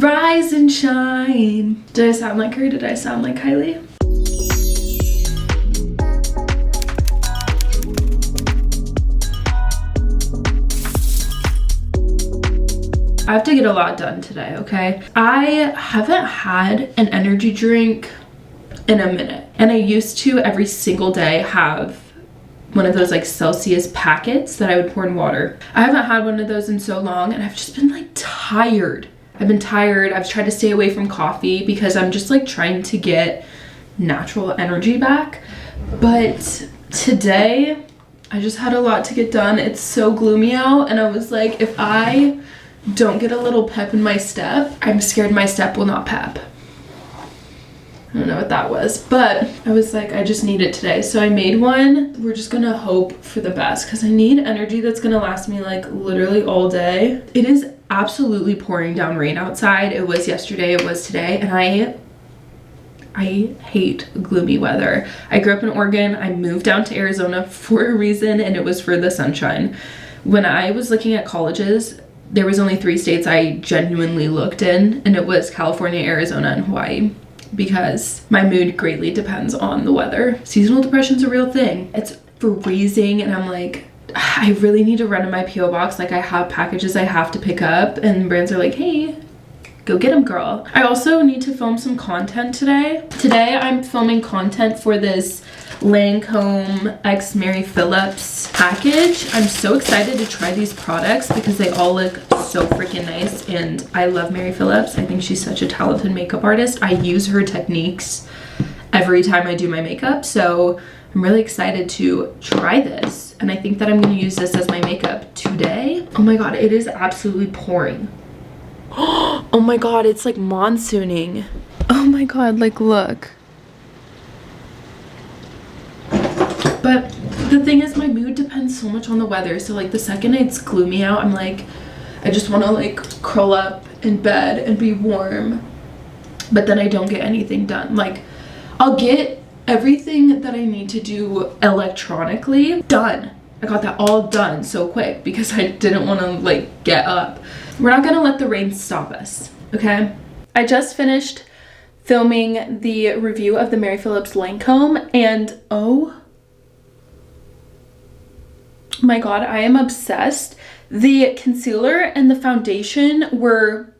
Rise and shine. Did I sound like her? Did I sound like Kylie? I have to get a lot done today, okay? I haven't had an energy drink in a minute. And I used to every single day have one of those like Celsius packets that I would pour in water. I haven't had one of those in so long and I've just been like tired. I've been tired. I've tried to stay away from coffee because I'm just like trying to get natural energy back. But today I just had a lot to get done. It's so gloomy out and I was like, if I don't get a little pep in my step, I'm scared my step will not pep. I don't know what that was, but I was like, I just need it today. So I made one. We're just gonna hope for the best because I need energy that's gonna last me like literally all day. It is absolutely pouring down rain outside. It was yesterday, it was today, and I hate gloomy weather. I grew up in Oregon. I moved down to Arizona for a reason, and it was for the sunshine. When I was looking at colleges, there was only 3 states I genuinely looked in, and it was California, Arizona, and Hawaii, because my mood greatly depends on the weather. Seasonal depression's a real thing. It's freezing, and I'm like, I really need to run in my P.O. box. Like, I have packages I have to pick up, and brands are like, hey, go get them, girl. I also need to film some content today. Today, I'm filming content for this Lancome x Mary Phillips package. I'm so excited to try these products because they all look so freaking nice, and I love Mary Phillips. I think she's such a talented makeup artist. I use her techniques every time I do my makeup, so I'm really excited to try this, and I think that I'm going to use this as my makeup today. Oh my god, it is absolutely pouring. Oh my god, it's like monsooning. Oh my god, like look. But the thing is, my mood depends so much on the weather. So like the second it's gloomy out, I'm like, I just want to like curl up in bed and be warm. But then I don't get anything done. Like, I'll get everything that I need to do electronically done. I got that all done so quick because I didn't want to like get up. We're not gonna let the rain stop us, okay? I just finished filming the review of the Mary Phillips Lancome, and oh my god, I am obsessed. The concealer and the foundation were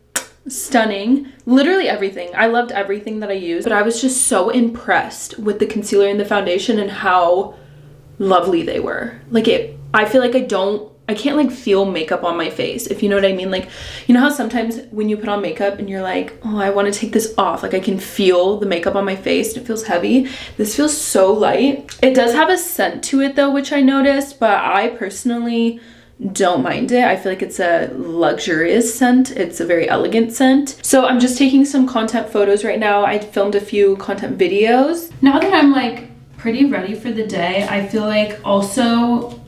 stunning. Literally everything. I loved everything that I used, but I was just so impressed with the concealer and the foundation and how lovely they were. Like, I feel like I can't like feel makeup on my face, if you know what I mean. Like, you know how sometimes when you put on makeup and you're like, oh, I want to take this off, like I can feel the makeup on my face and it feels heavy. This feels so light. It does have a scent to it though, which I noticed, but I personally don't mind it. I feel like it's a luxurious scent. It's a very elegant scent. So I'm just taking some content photos right now. I filmed a few content videos. Now that I'm like pretty ready for the day, I feel like also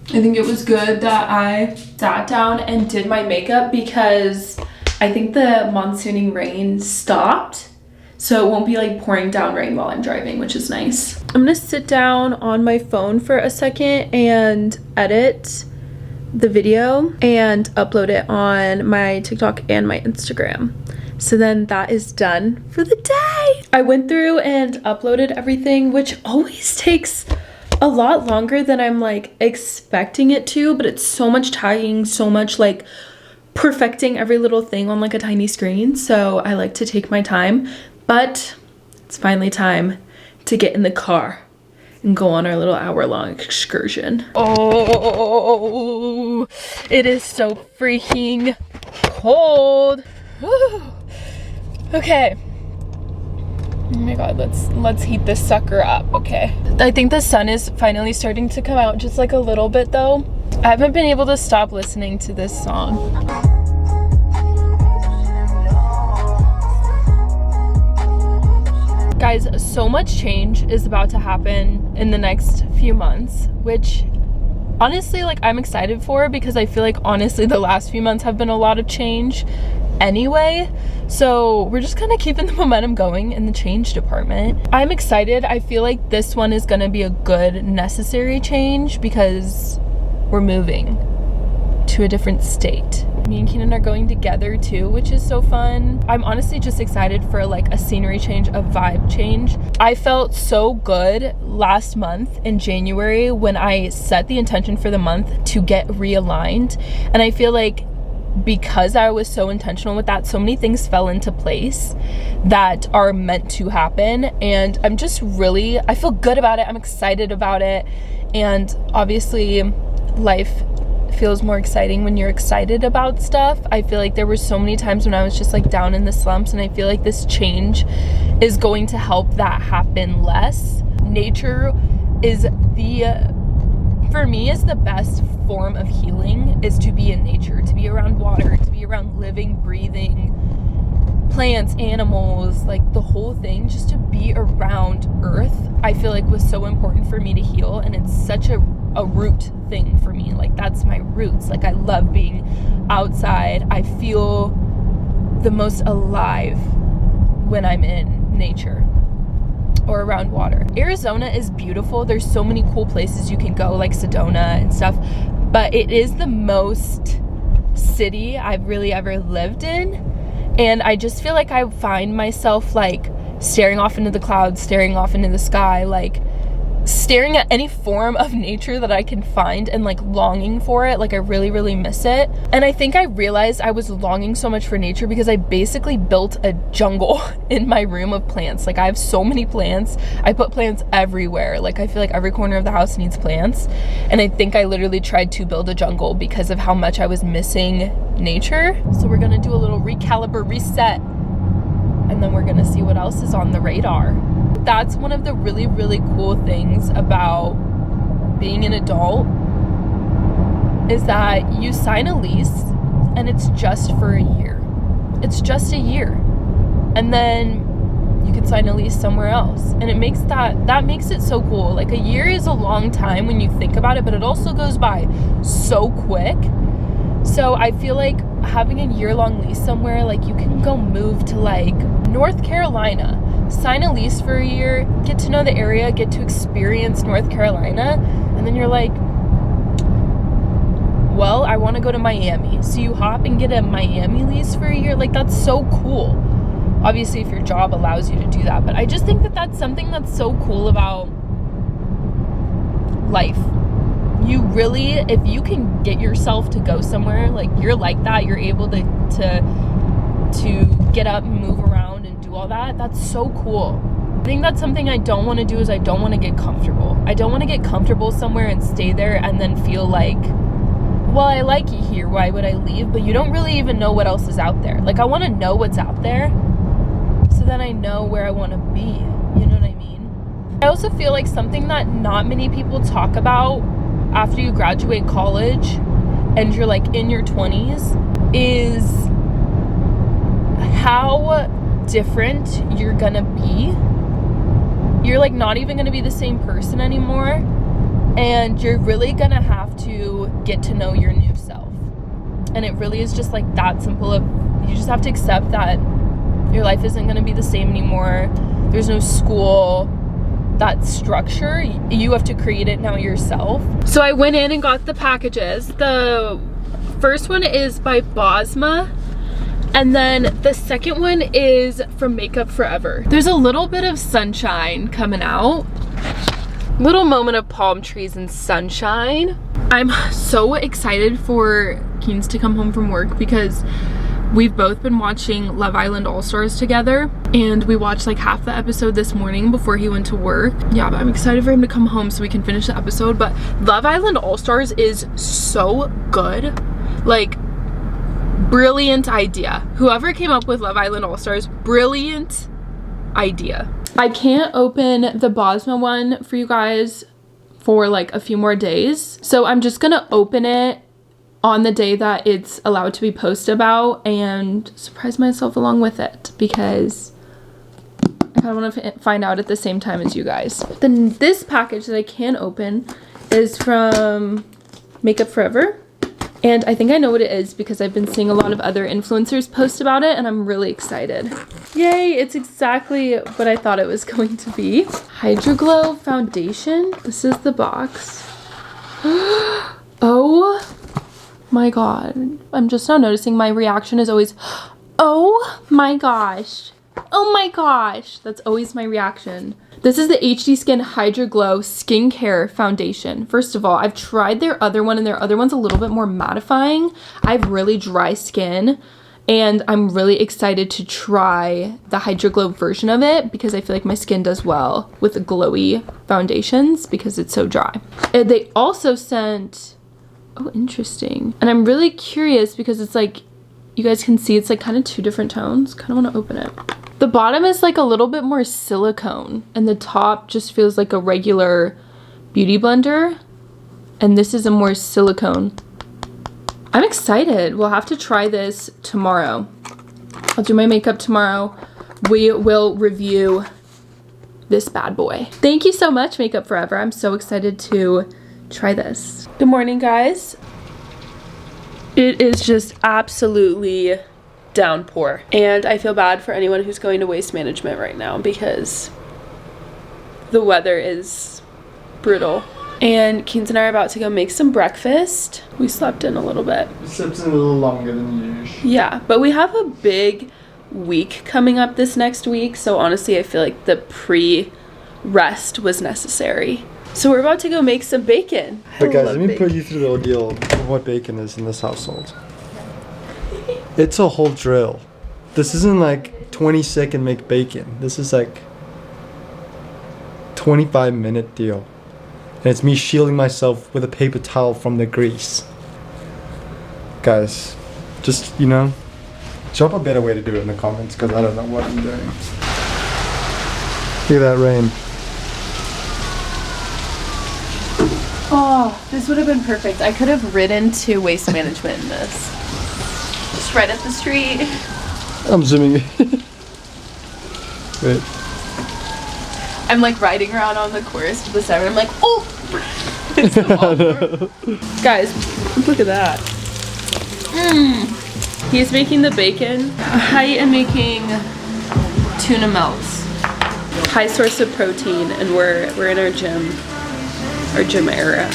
I think it was good that I sat down and did my makeup because I think the monsooning rain stopped, so it won't be like pouring down rain while I'm driving, which is nice. I'm gonna sit down on my phone for a second and edit the video and upload it on my TikTok and my Instagram. So then that is done for the day. I went through and uploaded everything, which always takes a lot longer than I'm like expecting it to, but it's so much tagging, so much like perfecting every little thing on like a tiny screen. So I like to take my time, but it's finally time to get in the car and go on our little hour-long excursion. Oh, it is so freaking cold. Woo. Okay. Oh my god, let's heat this sucker up, okay? I think the sun is finally starting to come out just like a little bit though. I haven't been able to stop listening to this song. Guys, so much change is about to happen in the next few months, which honestly, like, I'm excited for because I feel like honestly the last few months have been a lot of change anyway. So we're just kind of keeping the momentum going in the change department. I'm excited. I feel like this one is going to be a good necessary change because we're moving to a different state. Me and Keenan are going together too, which is so fun. I'm honestly just excited for like a scenery change, a vibe change. I felt so good last month in January when I set the intention for the month to get realigned. And I feel like because I was so intentional with that, so many things fell into place that are meant to happen. And I'm just really, I feel good about it. I'm excited about it. And obviously life feels more exciting when you're excited about stuff. I feel like there were so many times when I was just like down in the slumps, and I feel like this change is going to help that happen less. Nature is for me is the best form of healing, is to be in nature, to be around water, to be around living, breathing plants, animals, like the whole thing. Just to be around earth, I feel like was so important for me to heal. And it's such a root thing for me. Like that's my roots. Like I love being outside. I feel the most alive when I'm in nature or around water. Arizona is beautiful. There's so many cool places you can go, like Sedona and stuff, but it is the most city I've really ever lived in. And I just feel like I find myself like staring off into the clouds, staring off into the sky, like staring at any form of nature that I can find and like longing for it. Like I really, really miss it. And I think I realized I was longing so much for nature because I basically built a jungle in my room of plants. Like I have so many plants. I put plants everywhere. Like I feel like every corner of the house needs plants. And I think I literally tried to build a jungle because of how much I was missing nature. So we're gonna do a little recalibrate, reset, and then we're gonna see what else is on the radar. That's one of the really, really cool things about being an adult, is that you sign a lease and it's just for a year. It's just a year. And then you can sign a lease somewhere else. And it makes that makes it so cool. Like a year is a long time when you think about it, but it also goes by so quick. So I feel like having a year-long lease somewhere, like you can go move to like North Carolina, sign a lease for a year, get to know the area, get to experience North Carolina, and then you're like, well, I want to go to Miami. So you hop and get a Miami lease for a year. Like that's so cool. Obviously, if your job allows you to do that, but I just think that that's something that's so cool about life. You really, if you can get yourself to go somewhere, like you're like that, you're able to get up and move around and do all that. That's so cool. I think that's something I don't want to do, is I don't want to get comfortable. I don't want to get comfortable somewhere and stay there and then feel like, well, I like it here, why would I leave? But you don't really even know what else is out there. Like I want to know what's out there so that I know where I want to be. You know what I mean? I also feel like something that not many people talk about after you graduate college and you're like in your 20s is how different you're gonna be. You're like not even gonna be the same person anymore, and you're really gonna have to get to know your new self. And it really is just like that simple. You just have to accept that your life isn't gonna be the same anymore. There's no school, that structure, you have to create it now yourself. So I went in and got the packages. The first one is by Bosma, and then the second one is from Makeup Forever. There's a little bit of sunshine coming out. Little moment of palm trees and sunshine. I'm so excited for Keen's to come home from work because we've both been watching Love Island All-Stars together, and we watched like half the episode this morning before he went to work. Yeah, but I'm excited for him to come home so we can finish the episode. But Love Island All-Stars is so good. Like, brilliant idea. Whoever came up with Love Island All-Stars, brilliant idea. I can't open the Bosma one for you guys for like a few more days, so I'm just gonna open it on the day that it's allowed to be posted about and surprise myself along with it, because I kind of want to find out at the same time as you guys. Then this package that I can open is from Makeup Forever, and I think I know what it is because I've been seeing a lot of other influencers post about it, and I'm really excited. Yay, it's exactly what I thought it was going to be. Hydro Glow Foundation. This is the box. Oh my god. I'm just now noticing my reaction is always, oh my gosh. Oh my gosh. That's always my reaction. This is the HD Skin Hydra Glow Skincare Foundation. First of all, I've tried their other one and their other one's a little bit more mattifying. I have really dry skin and I'm really excited to try the Hydra Glow version of it because I feel like my skin does well with the glowy foundations because it's so dry. And they also sent, oh, interesting. And I'm really curious because it's like, you guys can see it's like kind of 2 different tones. Kind of want to open it. The bottom is like a little bit more silicone and the top just feels like a regular beauty blender. And this is a more silicone. I'm excited. We'll have to try this tomorrow. I'll do my makeup tomorrow. We will review this bad boy. Thank you so much, Makeup Forever. I'm so excited to try this. Good morning, guys. It is just absolutely downpour. And I feel bad for anyone who's going to waste management right now because the weather is brutal. And Keynes and I are about to go make some breakfast. We slept in a little bit. We slept in a little longer than usual. Yeah, but we have a big week coming up this next week. So honestly, I feel like the pre-rest was necessary. So we're about to go make some bacon. But guys, let me put you through the ordeal of what bacon is in this household. It's a whole drill. This isn't like 20-second make bacon. This is like 25-minute deal. And it's me shielding myself with a paper towel from the grease. Guys, just, you know, drop a better way to do it in the comments because I don't know what I'm doing. Look at that rain. Oh, this would have been perfect. I could have ridden to waste management in this. Just right up the street. I'm zooming in. Wait. I'm like riding around on the course to the side. I'm like, oh! It's the guys, look at that. He's making the bacon. I am making tuna melts. High source of protein, and we're in our gym area.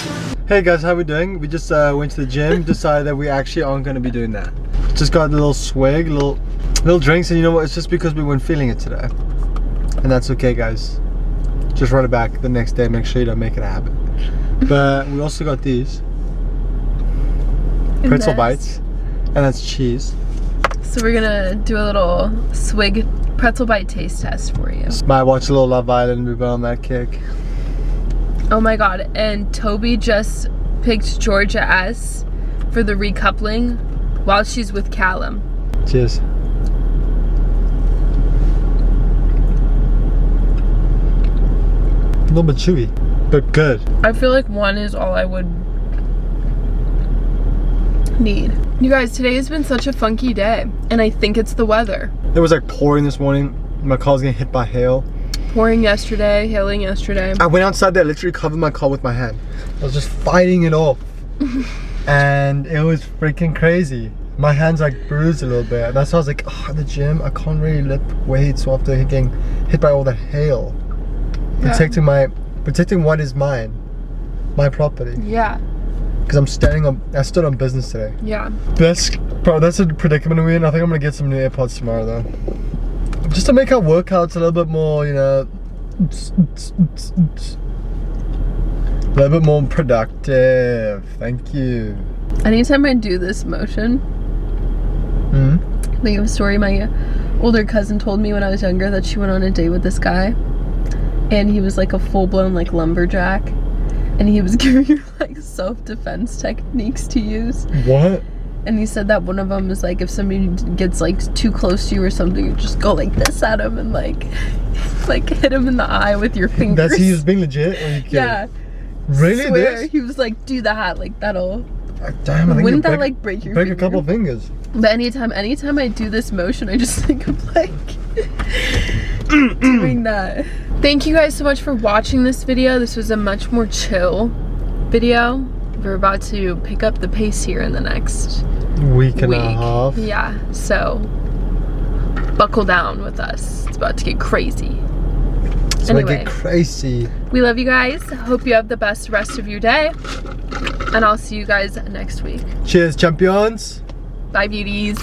Hey guys, how we doing? We just went to the gym, decided that we actually aren't going to be doing that. Just got a little swig, little drinks, and you know what? It's just because we weren't feeling it today. And that's okay, guys. Just run it back the next day, make sure you don't make it a habit. But we also got these pretzel bites, and that's cheese. So we're gonna do a little swig pretzel bite taste test for you. Might watch a little Love Island, we've been on that kick. Oh my god, and Toby just picked Georgia S for the recoupling while she's with Callum. Cheers. A little bit chewy, but good. I feel like one is all I would need. You guys, today has been such a funky day, and I think it's the weather. It was like pouring this morning. My car was getting hit by hail. Pouring yesterday, hailing yesterday. I went outside there, literally covered my car with my hand. I was just fighting it off. And it was freaking crazy. My hand's like bruised a little bit. That's why I was like, oh, at the gym, I can't really lift weights after getting hit by all that hail. Yeah. Protecting what is mine. My property. Yeah. Because I stood on business today. Yeah. That's a predicament we're in. I think I'm gonna get some new AirPods tomorrow though. Just to make our workouts a little bit more, you know, a little bit more productive. Thank you. Anytime I do this motion, think of a story my older cousin told me when I was younger that she went on a date with this guy, and he was like a full-blown like lumberjack, and he was giving her like self-defense techniques to use. What? And he said that one of them is like if somebody gets like too close to you or something, you just go like this at him and like hit him in the eye with your fingers. He was being legit? Or you yeah. Really? Swear, he was like, do that, like that'll. Damn, I think wouldn't that like break your finger? A couple fingers. But anytime I do this motion, I just think of like doing that. Thank you guys so much for watching this video. This was a much more chill video. We're about to pick up the pace here in the next week and a half. Yeah, so buckle down with us. It's about to get crazy. It's gonna get crazy. We love you guys. Hope you have the best rest of your day. And I'll see you guys next week. Cheers, champions. Bye, beauties.